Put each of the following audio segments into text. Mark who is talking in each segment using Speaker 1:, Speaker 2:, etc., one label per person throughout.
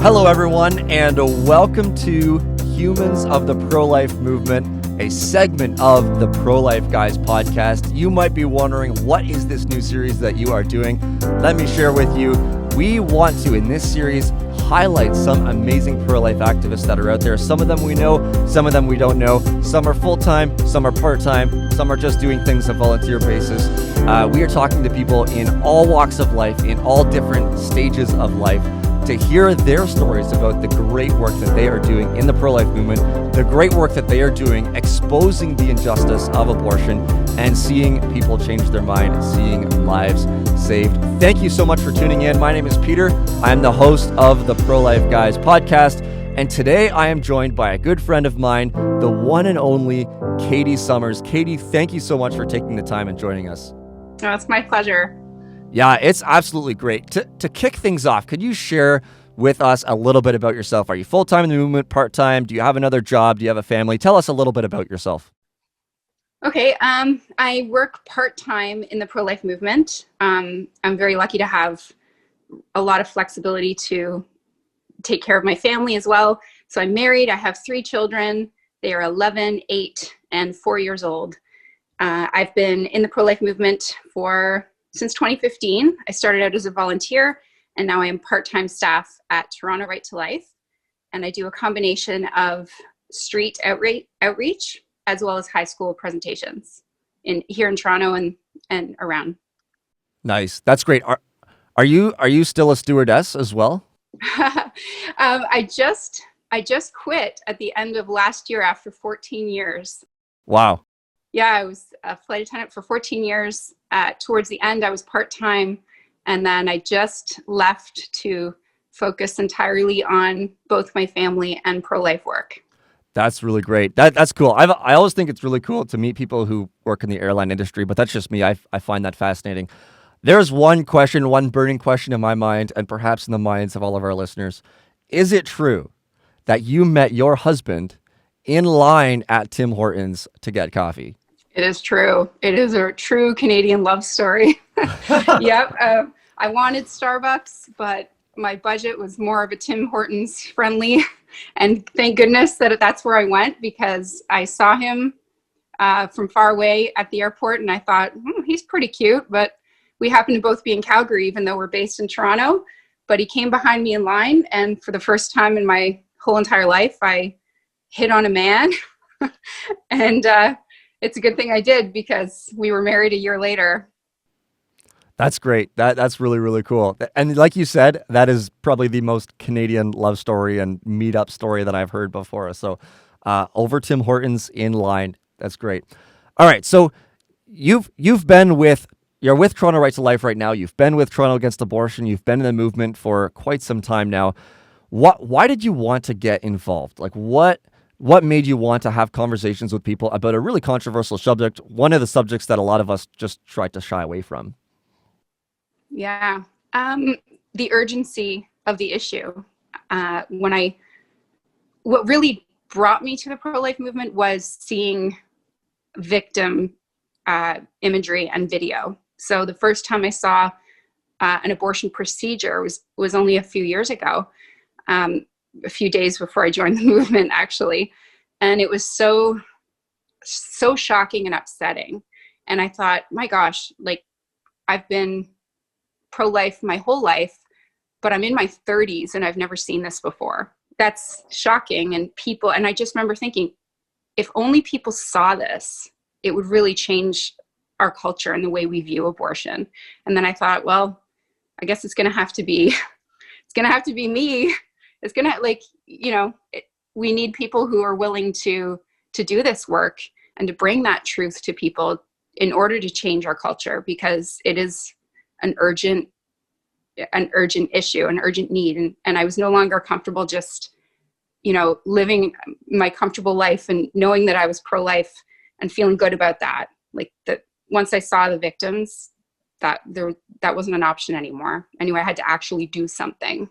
Speaker 1: Hello, everyone, and welcome to Humans of the Pro-Life Movement, a segment of the Pro-Life Guys podcast. You might be wondering, what is this new series that you are doing? Let me share with you. We want to, in this series, highlight some amazing pro-life activists that are out there. Some of them we know, some of them we don't know. Some are full-time, some are part-time, some are just doing things on a volunteer basis. We are talking to people in all walks of life, in all different stages of life, to hear their stories about the great work that they are doing in the pro-life movement, the great work that they are doing exposing the injustice of abortion and seeing people change their mind, seeing lives saved. Thank you so much for tuning in. My name is Peter. I am the host of the Pro-Life Guys podcast, and today I am joined by a good friend of mine, the one and only Katie Summers. Katie, thank you so much for taking the time and joining us.
Speaker 2: Oh, it's my pleasure.
Speaker 1: Yeah, it's absolutely great. To kick things off, could you share with us a little bit about yourself? Are you full-time in the movement, part-time? Do you have another job? Do you have a family? Tell us a little bit about yourself.
Speaker 2: Okay, I work part-time in the pro-life movement. I'm very lucky to have a lot of flexibility to take care of my family as well. So I'm married. I have 3 children. They are 11, 8, and 4 years old. I've been in the pro-life movement since 2015. I started out as a volunteer, and now I am part-time staff at Toronto Right to Life. And I do a combination of street outreach as well as high school presentations here in Toronto and around.
Speaker 1: Nice. That's great. Are you still a stewardess as well?
Speaker 2: I just quit at the end of last year after 14 years.
Speaker 1: Wow.
Speaker 2: Yeah, I was a flight attendant for 14 years. Towards the end, I was part-time, and then I just left to focus entirely on both my family and pro-life work.
Speaker 1: That's really great. That's cool. I always think it's really cool to meet people who work in the airline industry, but that's just me. I find that fascinating. There's one burning question in my mind, and perhaps in the minds of all of our listeners. Is it true that you met your husband in line at Tim Hortons to get coffee?
Speaker 2: It is true. It is a true Canadian love story. Yep. I wanted Starbucks, but my budget was more of a Tim Hortons friendly. And thank goodness that's where I went, because I saw him from far away at the airport, and I thought, he's pretty cute. But we happen to both be in Calgary, even though we're based in Toronto. But he came behind me in line, and for the first time in my whole entire life, I hit on a man. And it's a good thing I did, because we were married a year later.
Speaker 1: That's great. That's really, really cool. And like you said, that is probably the most Canadian love story and meetup story that I've heard before. So over Tim Hortons in line. That's great. All right. So you're with Toronto Right to Life right now. You've been with Toronto Against Abortion. You've been in the movement for quite some time now. Why did you want to get involved? Like what made you want to have conversations with people about a really controversial subject, one of the subjects that a lot of us just try to shy away from?
Speaker 2: Yeah. The urgency of the issue. What really brought me to the pro-life movement was seeing victim imagery and video. So the first time I saw an abortion procedure was only a few years ago, a few days before I joined the movement, actually. And it was so shocking and upsetting. And I thought, my gosh, like, I've been pro-life my whole life, but I'm in my 30s and I've never seen this before. That's shocking. And I just remember thinking, if only people saw this, it would really change our culture and the way we view abortion. And then I thought, well, I guess it's going to have to be me. It's going to, we need people who are willing to do this work and to bring that truth to people in order to change our culture, because it is an urgent issue, an urgent need. And I was no longer comfortable just, living my comfortable life and knowing that I was pro-life and feeling good about that. Like, that once I saw the victims, that wasn't an option anymore. I knew I had to actually do something.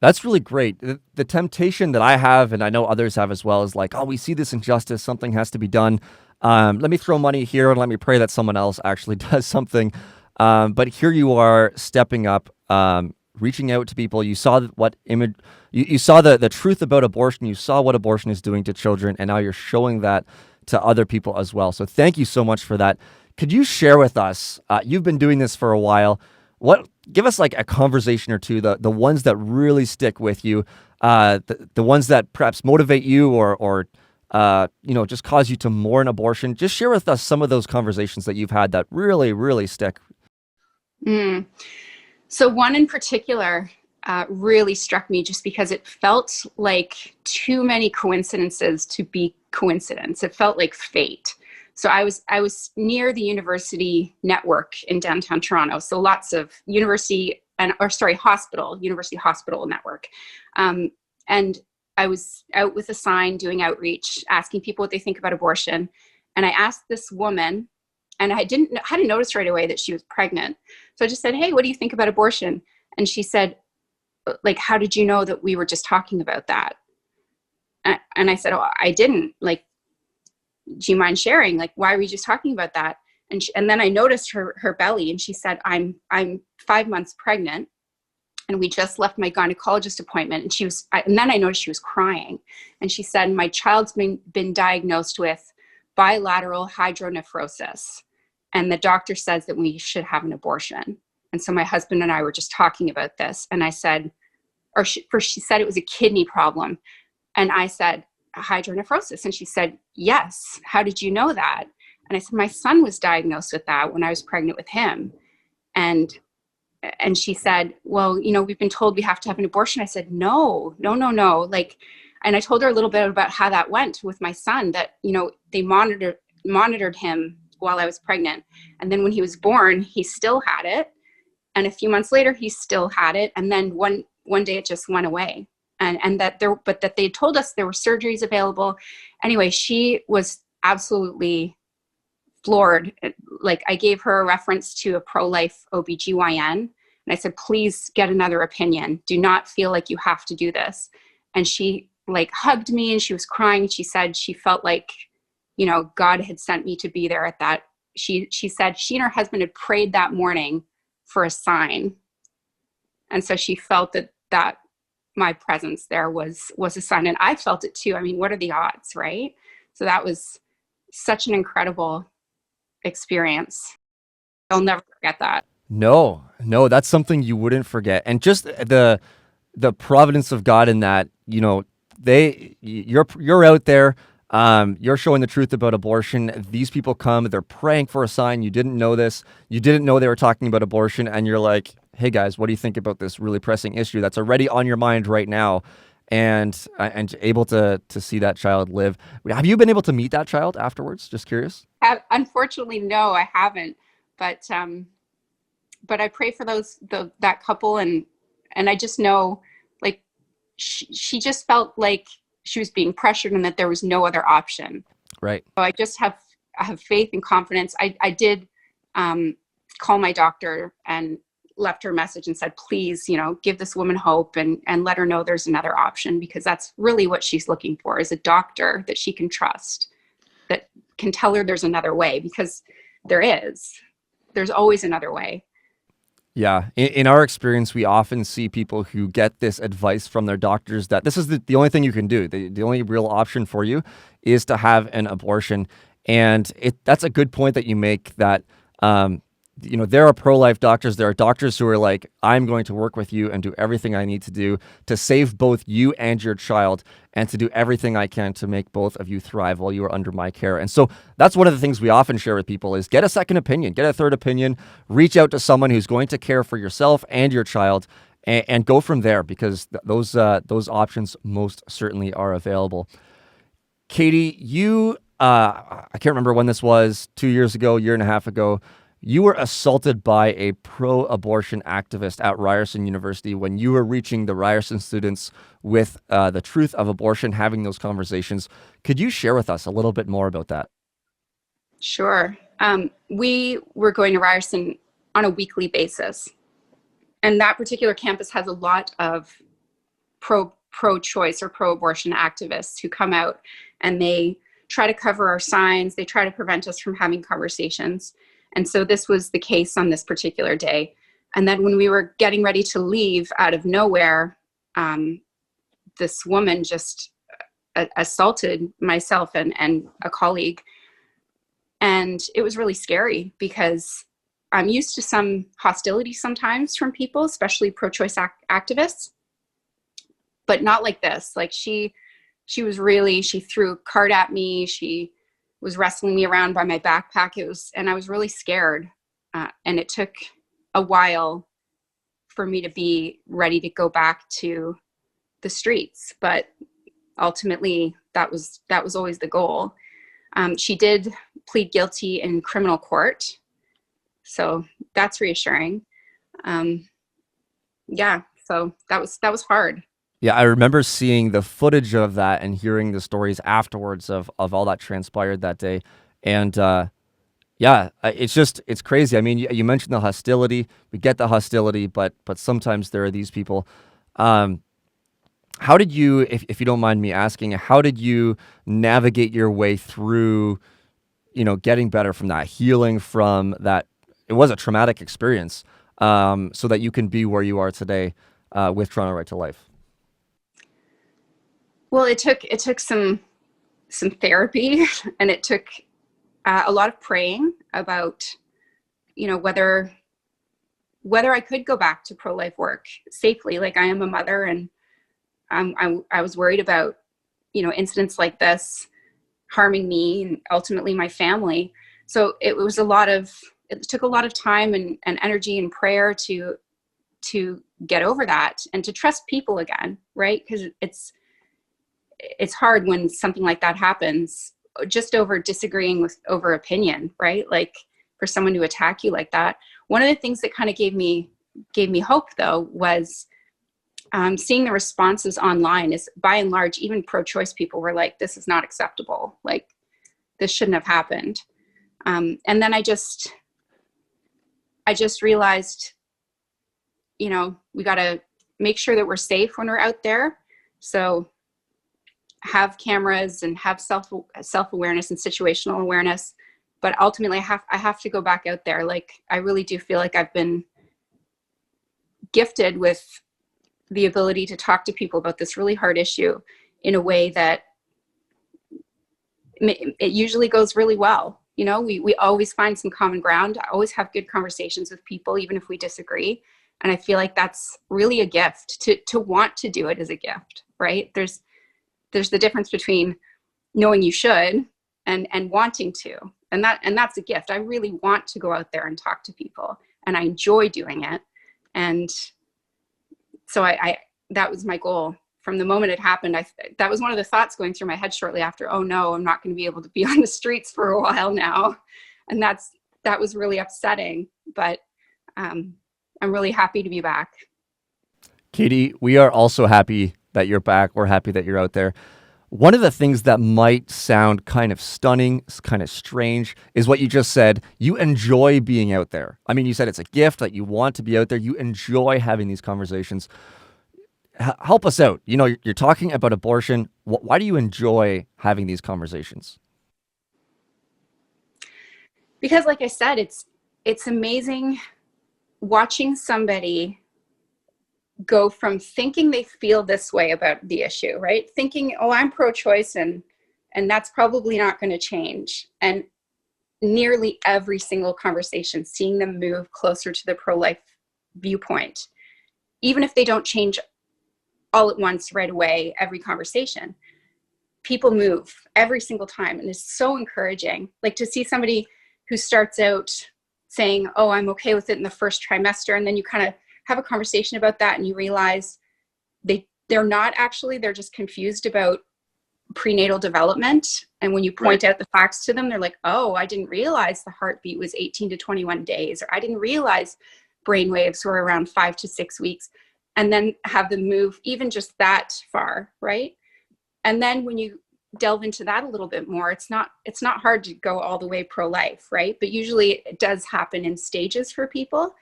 Speaker 1: That's really great. The temptation that I have, and I know others have as well, is like, oh, we see this injustice, something has to be done. Let me throw money here and let me pray that someone else actually does something. But here you are stepping up reaching out to people. You saw what image, you saw the truth about abortion. You saw what abortion is doing to children, and now you're showing that to other people as well. So thank you so much for that. Could you share with us, you've been doing this for a while, give us like a conversation or two, the ones that really stick with you, the ones that perhaps motivate you or just cause you to mourn abortion. Just share with us some of those conversations that you've had that really, really stick.
Speaker 2: So one in particular really struck me just because it felt like too many coincidences to be coincidence. It felt like fate. So I was near the university network in downtown Toronto. So lots of university hospital network. And I was out with a sign doing outreach, asking people what they think about abortion. And I asked this woman, and I hadn't noticed right away that she was pregnant. So I just said, "Hey, what do you think about abortion?" And she said, like, "How did you know that we were just talking about that?" And I said, "Oh, I didn't. Like, do you mind sharing? Like, why were you just talking about that?" And then I noticed her belly, and she said, I'm 5 months pregnant, and we just left my gynecologist appointment. And then I noticed she was crying. And she said, "My child's been diagnosed with bilateral hydronephrosis. And the doctor says that we should have an abortion." And so my husband and I were just talking about this. And I said, she said it was a kidney problem. And I said, hydronephrosis. And she said, "Yes. How did you know that?" And I said, "My son was diagnosed with that when I was pregnant with him." And she said, "Well, we've been told we have to have an abortion." I said, no. Like, and I told her a little bit about how that went with my son, that, they monitored him while I was pregnant. And then when he was born, he still had it. And a few months later, he still had it. And then one day it just went away. And that they told us there were surgeries available. Anyway, she was absolutely floored. Like, I gave her a reference to a pro-life OBGYN, and I said, "Please get another opinion. Do not feel like you have to do this." And she like hugged me, and she was crying. She said she felt like, God had sent me to be there at that. She said she and her husband had prayed that morning for a sign. And so she felt that my presence there was a sign. And I felt it too. I mean, what are the odds, right? So that was such an incredible experience. I'll never forget that.
Speaker 1: No, that's something you wouldn't forget. And just the providence of God in that, you're out there, you're showing the truth about abortion. These people come, they're praying for a sign. You didn't know this. You didn't know they were talking about abortion. And you're like, "Hey guys, what do you think about this really pressing issue that's already on your mind right now?" And able to see that child live. Have you been able to meet that child afterwards? Just curious.
Speaker 2: Unfortunately, no, I haven't. But I pray for that couple, and I just know, like, she just felt like she was being pressured and that there was no other option.
Speaker 1: Right.
Speaker 2: So I just have faith and confidence. I did call my doctor and left her a message and said, "Please, give this woman hope and let her know there's another option," because that's really what she's looking for, is a doctor that she can trust, that can tell her there's another way, because there's always another way.
Speaker 1: Yeah. In our experience, we often see people who get this advice from their doctors that this is the only thing you can do. The only real option for you is to have an abortion. And that's a good point that you make, that, there are pro-life doctors. There are doctors who are like, "I'm going to work with you and do everything I need to do to save both you and your child, and to do everything I can to make both of you thrive while you are under my care." And so that's one of the things we often share with people is get a second opinion, get a third opinion, reach out to someone who's going to care for yourself and your child, and go from there, because those options most certainly are available. Katie, you, I can't remember when this was, 2 years ago, year and a half ago, you were assaulted by a pro-abortion activist at Ryerson University when you were reaching the Ryerson students with the truth of abortion, having those conversations. Could you share with us a little bit more about that?
Speaker 2: Sure. We were going to Ryerson on a weekly basis. And that particular campus has a lot of pro-choice or pro-abortion activists who come out, and they try to cover our signs. They try to prevent us from having conversations. And so this was the case on this particular day. And then when we were getting ready to leave, out of nowhere, this woman just assaulted myself and a colleague. And it was really scary because I'm used to some hostility sometimes from people, especially pro-choice activists, but not like this. Like she threw a card at me. She was wrestling me around by my backpack. And I was really scared. And it took a while for me to be ready to go back to the streets. But ultimately that was always the goal. She did plead guilty in criminal court. So that's reassuring. Yeah. So that was hard.
Speaker 1: Yeah, I remember seeing the footage of that and hearing the stories afterwards of all that transpired that day. And yeah, it's crazy. I mean, you mentioned the hostility. We get the hostility, but sometimes there are these people. How did you, if you don't mind me asking, how did you navigate your way through, getting better from that, healing from that? It was a traumatic experience, so that you can be where you are today with Toronto Right to Life.
Speaker 2: Well, it took some therapy, and it took a lot of praying about, whether I could go back to pro-life work safely. Like, I am a mother, and I was worried about, incidents like this harming me and ultimately my family. So it took a lot of time and energy and prayer to get over that and to trust people again, right? Because it's hard when something like that happens, just over disagreeing over opinion, right? Like, for someone to attack you like that. One of the things that kind of gave me hope, though, was seeing the responses online. Is, by and large, even pro-choice people were like, this is not acceptable. Like, this shouldn't have happened. And then I just realized, we got to make sure that we're safe when we're out there. So have cameras and have self-awareness and situational awareness. But ultimately, I have to go back out there. Like, I really do feel like I've been gifted with the ability to talk to people about this really hard issue in a way that it usually goes really well. We always find some common ground. I always have good conversations with people, even if we disagree. And I feel like that's really a gift. To want to do it is a gift, right? There's the difference between knowing you should and wanting to. And that's a gift. I really want to go out there and talk to people, and I enjoy doing it. And so I that was my goal from the moment it happened. That was one of the thoughts going through my head shortly after. Oh no, I'm not going to be able to be on the streets for a while now. And that was really upsetting, but I'm really happy to be back.
Speaker 1: Katie, we are also happy that you're back. We're happy that you're out there. One of the things that might sound kind of stunning, kind of strange, is what you just said. You enjoy being out there. I mean, you said it's a gift, that you want to be out there. You enjoy having these conversations. Help us out. You're talking about abortion. Why do you enjoy having these conversations?
Speaker 2: Because, like I said, it's amazing watching somebody go from thinking they feel this way about the issue, right? Thinking, oh, I'm pro-choice and that's probably not going to change. And nearly every single conversation, seeing them move closer to the pro-life viewpoint, even if they don't change all at once right away, every conversation, people move every single time. And it's so encouraging. Like, to see somebody who starts out saying, oh, I'm okay with it in the first trimester. And then you kind of have a conversation about that and you realize they're not actually, they're just confused about prenatal development. And when you point out the facts to them, they're like, oh, I didn't realize the heartbeat was 18 to 21 days, or I didn't realize brain waves were around 5 to 6 weeks. And then have them move even just that far, right? And then when you delve into that a little bit more, it's not hard to go all the way pro-life, right? But usually it does happen in stages for people.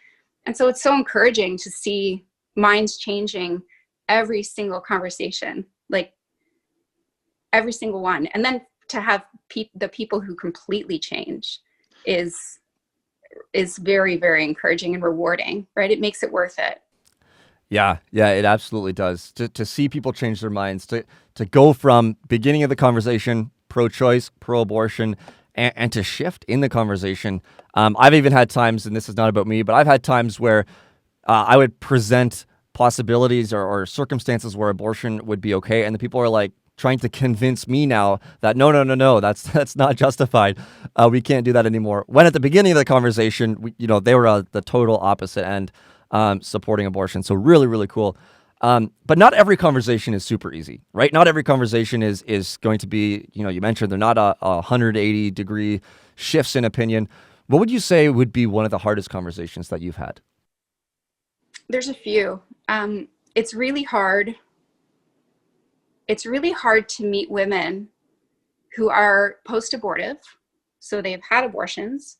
Speaker 2: And so it's so encouraging to see minds changing every single conversation, like every single one. And then to have the people who completely change is is very, very encouraging and rewarding, right? It makes it worth it.
Speaker 1: Yeah, yeah, it absolutely does. To see people change their minds, to go from beginning of the conversation, pro-choice, pro-abortion, and to shift in the conversation. I've even had times, and this is not about me, but I've had times where I would present possibilities or circumstances where abortion would be okay, and the people are like trying to convince me now that no, that's not justified. We can't do that anymore. When at the beginning of the conversation, they were the total opposite end, supporting abortion. So really, really cool. But not every conversation is super easy, right? Not every conversation is going to be, you mentioned they're not a 180-degree shifts in opinion. What would you say would be one of the hardest conversations that you've had?
Speaker 2: There's a few. It's really hard. It's really hard to meet women who are post-abortive, so they've had abortions,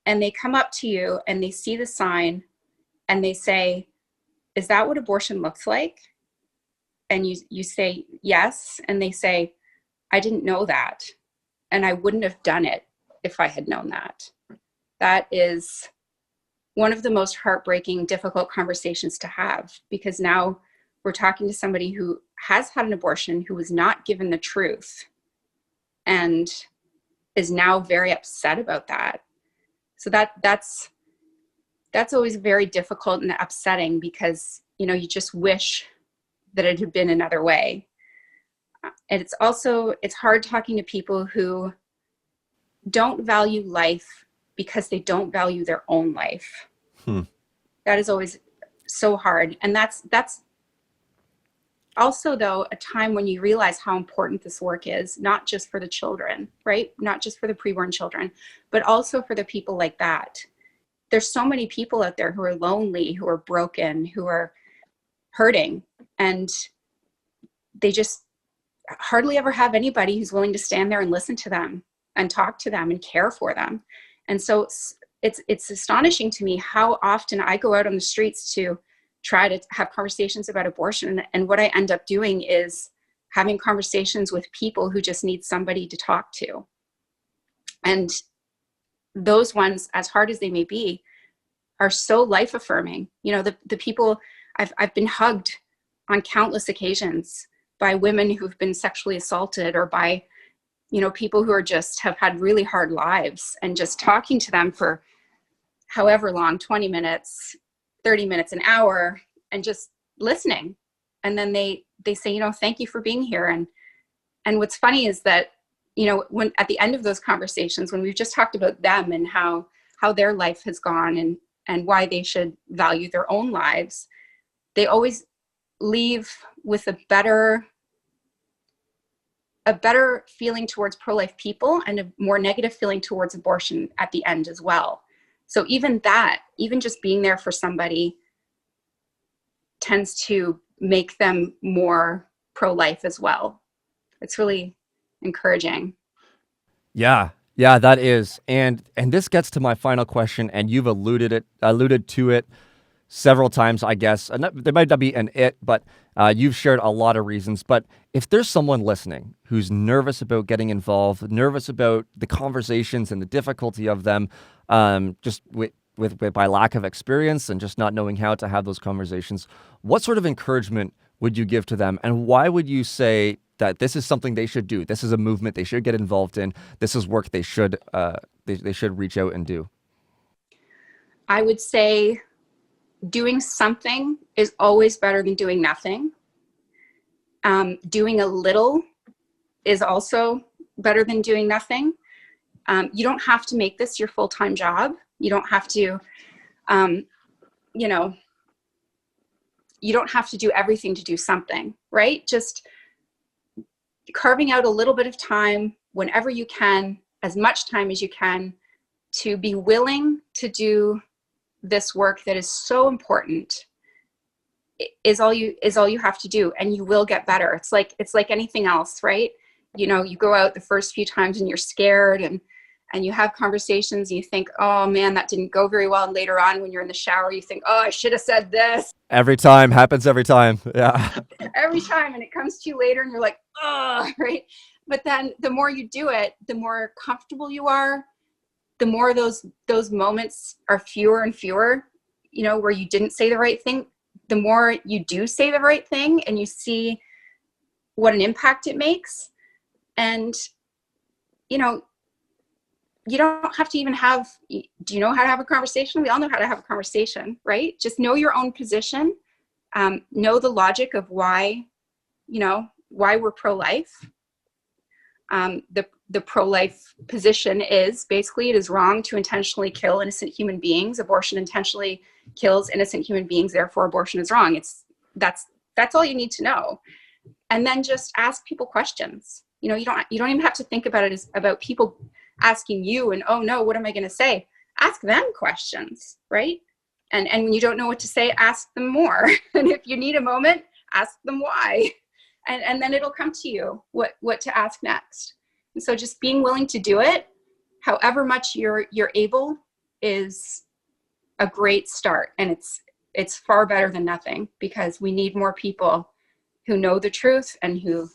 Speaker 2: and they come up to you and they see the sign and they say, "Is that what abortion looks like?" And you say, "Yes." And they say, "I didn't know that. And I wouldn't have done it if I had known that." That is one of the most heartbreaking, difficult conversations to have, because now we're talking to somebody who has had an abortion, who was not given the truth, and is now very upset about that. So that's always very difficult and upsetting, because you just wish that it had been another way. And it's hard talking to people who don't value life because they don't value their own life. That is always so hard. And that's also, though, a time when you realize how important this work is, not just for the children, right? Not just for the preborn children, but also for the people like that. There's so many people out there who are lonely, who are broken, who are hurting, and they just hardly ever have anybody who's willing to stand there and listen to them and talk to them and care for them. And so it's astonishing to me how often I go out on the streets to try to have conversations about abortion, and what I end up doing is having conversations with people who just need somebody to talk to. And those ones, as hard as they may be, are so life affirming. The people, I've been hugged on countless occasions by women who've been sexually assaulted, or by people who have had really hard lives, and just talking to them for however long, 20 minutes, 30 minutes, an hour, and just listening. And then they say, "Thank you for being here." And what's funny is that, when at the end of those conversations, when we've just talked about them and how their life has gone, and why they should value their own lives, they always leave with a better feeling towards pro-life people, and a more negative feeling towards abortion at the end as well. So even just being there for somebody tends to make them more pro-life as well. It's really encouraging.
Speaker 1: Yeah, yeah, that is. And this gets to my final question, and you've alluded to it several times, I guess. And there might not be an it, but you've shared a lot of reasons. But if there's someone listening who's nervous about getting involved, nervous about the conversations and the difficulty of them, just by lack of experience and just not knowing how to have those conversations, what sort of encouragement would you give to them? And why would you say that this is something they should do? This is a movement they should get involved in. This is work they should reach out and do.
Speaker 2: I would say doing something is always better than doing nothing. Doing a little is also better than doing nothing. You don't have to make this your full-time job. You don't have to, you don't have to do everything to do something, right? Just carving out a little bit of time whenever you can, as much time as you can, to be willing to do this work that is so important is all you have to do, and you will get better. It's like anything else, right? You go out the first few times and you're scared, and you have conversations and you think, "Oh man, that didn't go very well." And later on, when you're in the shower, you think, "Oh, I should have said this."
Speaker 1: Happens every time. Yeah.
Speaker 2: Every time. And it comes to you later and you're like, "Oh," right? But then the more you do it, the more comfortable you are, the more those moments are fewer and fewer, you know, where you didn't say the right thing, the more you do say the right thing and you see what an impact it makes. And, you know, you don't have to even do you know how to have a conversation? We all know how to have a conversation, right? Just know your own position, know the logic of why we're pro-life. The pro-life position is basically it is wrong to intentionally kill innocent human beings. Abortion intentionally kills innocent human beings, therefore abortion is wrong. That's all you need to know. And then just ask people questions. You know, you don't even have to think about it as about people asking you and, oh no, what am I going to say? Ask them questions, right? And when you don't know what to say, ask them more. And if you need a moment, ask them why. And then it'll come to you what to ask next. And so just being willing to do it, however much you're able, is a great start. And it's far better than nothing, because we need more people who know the truth and who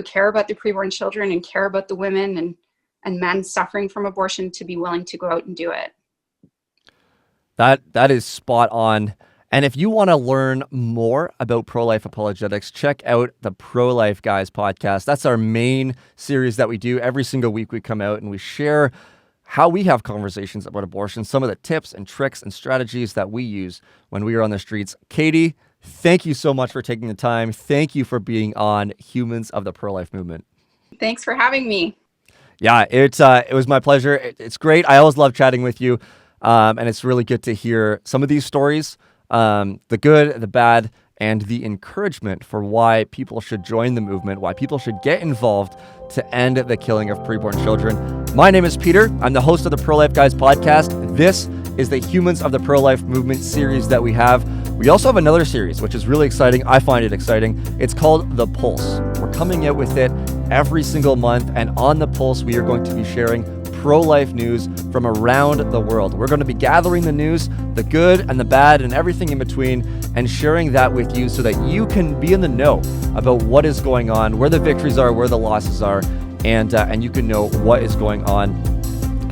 Speaker 2: care about the preborn children and care about the women and men suffering from abortion to be willing to go out and do it.
Speaker 1: That is spot on. And if you want to learn more about pro-life apologetics, check out the Pro-Life Guys podcast. That's our main series that we do. Every single week we come out and we share how we have conversations about abortion, some of the tips and tricks and strategies that we use when we are on the streets. Katie, thank you so much for taking the time. Thank you for being on Humans of the Pro-Life Movement.
Speaker 2: Thanks for having me.
Speaker 1: Yeah, it was my pleasure. It's great. I always love chatting with you. And it's really good to hear some of these stories, the good, the bad, and the encouragement for why people should join the movement, why people should get involved to end the killing of preborn children. My name is Peter. I'm the host of the Pro-Life Guys podcast. This is the Humans of the Pro-Life Movement series that we have. We also have another series, which is really exciting. I find it exciting. It's called The Pulse. We're coming out with it every single month. And on The Pulse, we are going to be sharing pro-life news from around the world. We're going to be gathering the news, the good and the bad and everything in between, and sharing that with you so that you can be in the know about what is going on, where the victories are, where the losses are, and you can know what is going on.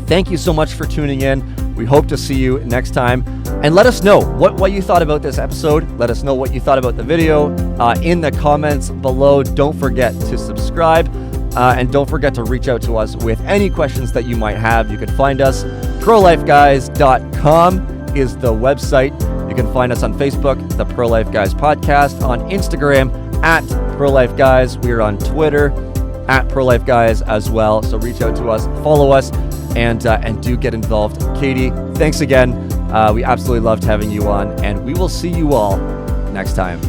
Speaker 1: Thank you so much for tuning in. We hope to see you next time. And let us know what you thought about this episode. Let us know what you thought about the video in the comments below. Don't forget to subscribe. And don't forget to reach out to us with any questions that you might have. You can find us, prolifeguys.com is the website. You can find us on Facebook, the Pro-Life Guys Podcast, on Instagram, at Pro-Life Guys. We're on Twitter, at Pro-Life Guys as well. So reach out to us, follow us, and do get involved. Katie, thanks again. We absolutely loved having you on, and we will see you all next time.